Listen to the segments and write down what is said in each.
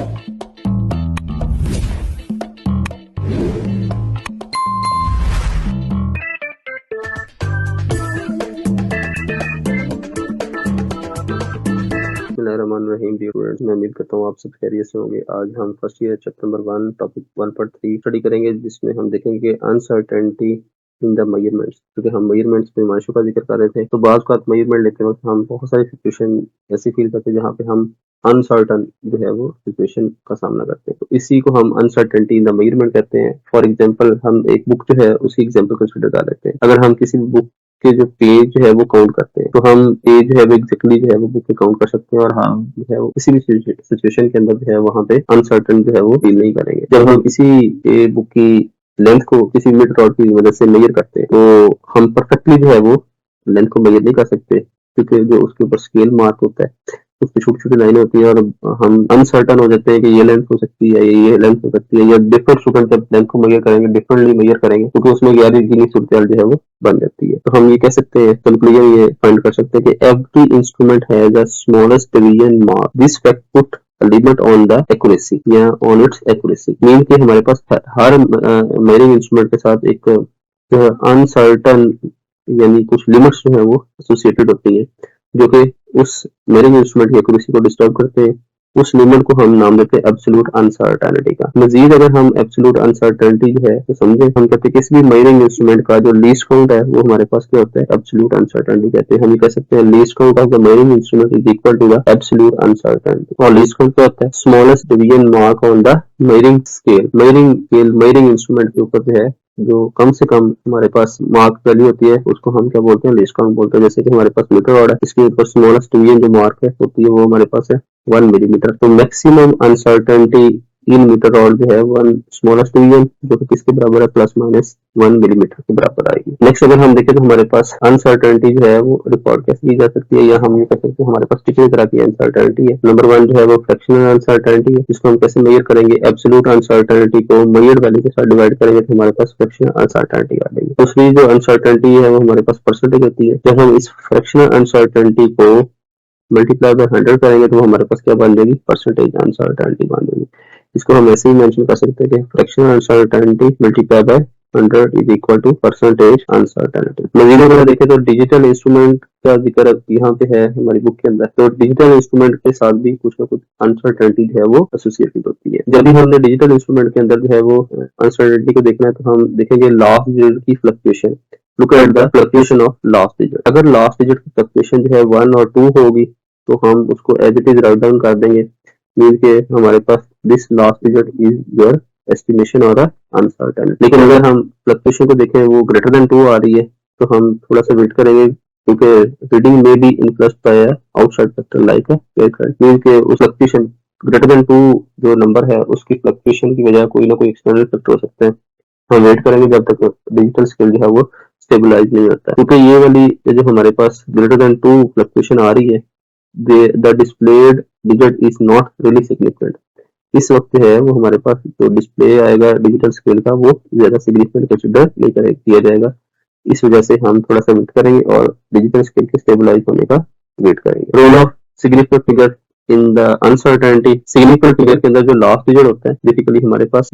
बिस्मिल्लाहिर्रहमानिर्रहीम। Dear students, मैं उम्मीद करता हूँ आप सब खैरियत से होंगे। आज हम first year chapter number 1 topic 1.3 study करेंगे, जिसमें हम देखेंगे अनसर्टेनिटी इन द मेजरमेंट्स। क्योंकि हम मेजरमेंट्स में मायशों का जिक्र कर रहे थे, तो बाज़ का मेजरमेंट लेते वक्त हम बहुत सारी सिचुएशन ऐसी फील करते हैं जहाँ पे हम अनसर्टन जो है वो सिचुएशन का सामना करते हैं, तो इसी को हम अनसर्टेनिटी इन द मेजरमेंट कहते हैं। फॉर एग्जाम्पल, हम एक बुक जो है उसी एग्जाम्पल कंसिडर कर लेते हैं। अगर हम किसी बुक के जो पेज जो है वो काउंट करते हैं, तो हम पेज जो है वो एग्जैक्टली जो है वो बुक पे काउंट कर सकते हैं, और हम जो है वो किसी भी सिचुएशन के अंदर जो है वहाँ पे अनसर्टन जो है वो फील नहीं करेंगे। जब हम किसी बुक की लेंथ को किसी मिड रॉड की मदद से मेजर करते हैं, तो हम परफेक्टली जो है वो लेंथ को मेजर नहीं कर सकते, क्योंकि जो उसके ऊपर स्केल मार्क होता है उसकी छोटी छोटी लाइनें होती है, और हम अनसर्टन हो जाते हैं कि ये लेंथ हो सकती है, ये लेंथ हो सकती है, या डिफरेंट स्टूडेंट जब लेंथ को मेजर करेंगे डिफरेंटली मेजर करेंगे, क्योंकि उसमें गैर यकीनी सूरत जो है वो बन जाती है। तो हम ये कह सकते हैं, कंक्लूजन ये फाइंड कर सकते हैं कि every instrument has the smallest division mark. This fact put limit on the accuracy या ऑन इट्स एक्यूरेसी। मीन कि हमारे पास हर मेजरिंग इंस्ट्रूमेंट के साथ एक जो है अनसर्टन यानी कुछ लिमिट्स जो है वो एसोसिएटेड होती है, जो कि उस मेजरिंग इंस्ट्रूमेंट की एक्यूरेसी को डिस्टर्ब करते हैं। उस लिमिट को हम नाम देते हैं एब्सोल्यूट अनसर्टेनिटी का। मजीद अगर हम एब्सोल्यूट अनसर्टेनिटी जो है तो समझे, हम कहते हैं किसी भी मेजरिंग इंस्ट्रूमेंट का जो लीस्ट काउंट है वो हमारे पास क्या होता है, एब्सोल्यूट अनसर्टेनिटी कहते हैं। हम ये कह सकते हैं least count of the measuring instrument is equal to the absolute uncertainty. और लीस्ट काउंट क्या होता है, smallest division mark on the measuring scale. Measuring instrument के ऊपर जो है जो कम से कम हमारे पास मार्क वैल्यू होती है उसको हम क्या बोलते हैं, लीस्ट काउंट बोलते हैं। जैसे कि हमारे पास मीटर रॉड है, इसके ऊपर स्मॉलेस्ट डिवीजन जो मार्क है होती है वो हमारे पास है 1 मिलीमीटर। तो maximum uncertainty in metre rod जो है 1 स्मॉलेस्ट डिवीजन, जो कि किसके बराबर है, प्लस माइनस 1 मिलीमीटर के बराबर आएगी। नेक्स्ट अगर हम देखें तो हमारे पास अनसर्टेनिटी जो है वो रिकॉर्ड कैसे की जा सकती है, या हम ये कह सकते हैं हमारे पास कितनी तरह की अनसर्टेनिटी है। नंबर 1 जो है वो फ्रैक्शनल अनसर्टेनिटी है, जिसको हम कैसे मेजर करेंगे, एब्सोल्यूट अनसर्टेनिटी को मेजर्ड वैल्यू के साथ डिवाइड करेंगे तो हमारे पास फ्रैक्शनल अनसर्टेनिटी आ जाएगी। दूसरी जो अनसर्टेनिटी है वो हमारे पास परसेंटेज होती है। जब हम इस फ्रैक्शनल अनसर्टेनिटी को मल्टीप्लाई बाय 100 करेंगे तो हमारे पास क्या बन जाएगी, परसेंटेज अनसर्टेनिटी बन जाएगी। इसको हम ऐसे ही मेंशन कर सकते हैं कि fractional uncertainty multiply by 100 is equal to percentage uncertainty. मजीद अगर देखें तो डिजिटल इंस्ट्रूमेंट का जिक्र यहाँ पे है हमारी बुक के अंदर, तो डिजिटल इंस्ट्रूमेंट के साथ भी कुछ ना कुछ अनसर्टेनिटी जो है वो एसोसिएटेड होती है। जब भी हमने डिजिटल इंस्ट्रूमेंट के अंदर जो है वो अनसर्टेनिटी को देखना है तो हम देखेंगे लास्ट डिजिट की fluctuation. Look at the fluctuation of last digit. अगर लास्ट डिजिट की फ्लक्चुएशन जो है 1 और 2 होगी तो हम उसको as it is right down कर देंगे, मीन के हमारे पास this last digit is your estimation or uncertain. लेकिन अगर हम फ्लक्चुएशन को देखें वो ग्रेटर देन 2 आ रही है तो हम थोड़ा सा वेट करेंगे, क्योंकि रीडिंग में भी influenced by outside factor like mean के उस फ्लक्चुएशन ग्रेटर देन 2 जो नंबर है उसकी फ्लक्चुएशन की वजह कोई ना कोई एक्सटर्नल फैक्टर हो सकते हैं। हम वेट करेंगे जब तक डिजिटल स्केल जो है वो स्टेबलाइज नहीं होता, क्योंकि ये वाली जो हमारे पास ग्रेटर देन 2 फ्लक्चुएशन आ रही है, the displayed digit is not really significant। इस वक्त है वो हमारे पास जो डिस्प्ले आएगा डिजिटल स्केल का वो ज्यादा सिग्निफिकेंट कंसिडर नहीं किया जाएगा। इस वजह से हम थोड़ा सा वेट करेंगे और डिजिटल स्केल के स्टेबलाइज होने का वेट करेंगे। Role of significant figure in the uncertainty. Significant figure के अंदर जो लास्ट डिजिट होता है बेसिकली हमारे पास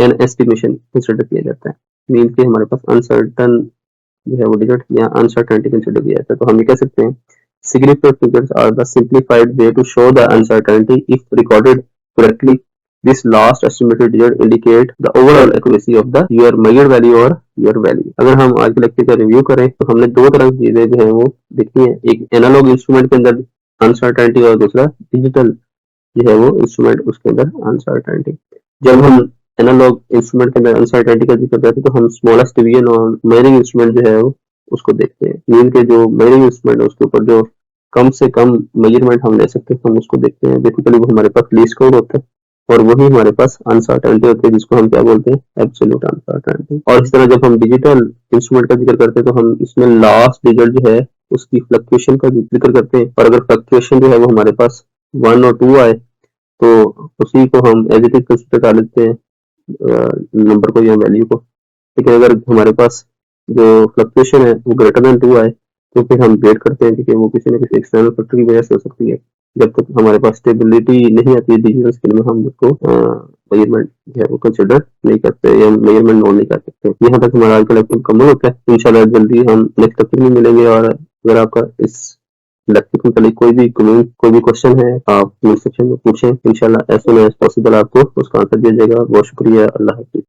एन एस्टिमेशन कंसिडर किया जाता है, मीन के हमारे पास अनसर्टन जो है वो डिजिट या अनसर्टेनिटी कंसिडर किया जाता है। तो हम ये कह सकते हैं significant figures are the simplified way to show the uncertainty if recorded correctly. This last estimated digit indicate the overall accuracy of the your measured value or your value। अगर हम आज के लेक्चर का रिव्यू करें तो हमने दो तरह की चीजें जो है वो देखी है, एक एनालॉग इंस्ट्रूमेंट के अंदर अनसर्टेनिटी और दूसरा डिजिटल जो है वो इंस्ट्रूमेंट उसके अंदर अनसर्टेनिटी। जब हम एनालॉग इंस्ट्रूमेंट के अंदर अनसर्टेनिटी का जिक्र करते हैं तो हम स्मॉलेस्ट डिवीजन और मेजरिंग इंस्ट्रूमेंट जो है वो उसको देखते हैं। मीन के जो मेजरिंग इंस्ट्रूमेंट है उसके ऊपर जो कम से कम मेजरमेंट हम ले सकते हैं हम उसको देखते हैं। बेसिकली वो हमारे पास लीस्ट काउंट होता है और वही हमारे पास अनसर्टेनिटी होती है, जिसको हम क्या बोलते हैं, एब्सोल्यूट अनसर्टेनिटी। और इस तरह जब हम डिजिटल इंस्ट्रूमेंट का जिक्र करते हैं तो हम इसमें लास्ट डिजिट जो है उसकी फ्लक्चुएशन का जिक्र करते हैं, और अगर फ्लक्चुएशन जो है वो हमारे पास 1 और 2 आए तो उसी को हम एज इट इज कंसिडर कर लेते हैं नंबर को या वैल्यू को। लेकिन अगर हमारे पास जो फ्लक्चुएशन है वो ग्रेटर देन 2 आए तो फिर हम वेट करते हैं क्योंकि वो किसी न किसी एक्सटर्नल फैक्टर की वजह से हो सकती है। जब तक हमारे पास स्टेबिलिटी नहीं आती है डिसीजन स्किल में, हम उसको मेजरमेंट जो है वो कंसिडर नहीं करते या मेजरमेंट नोट नहीं कर सकते। यहाँ तक हमारा आज का लेक्चर मुकम्मल होता है। इंशाल्लाह जल्दी हम नेक्स्ट लेक्चर में मिलेंगे, और अगर आपका इस लेक्चर के मुतालिक कोई भी कमेंट, कोई भी क्वेश्चन है, आप कमेंट सेक्शन में पूछें। इंशाल्लाह एज सुन एज पॉसिबल आपको उसका आंसर दिया जाएगा। बहुत शुक्रिया। अल्लाह हाफिज।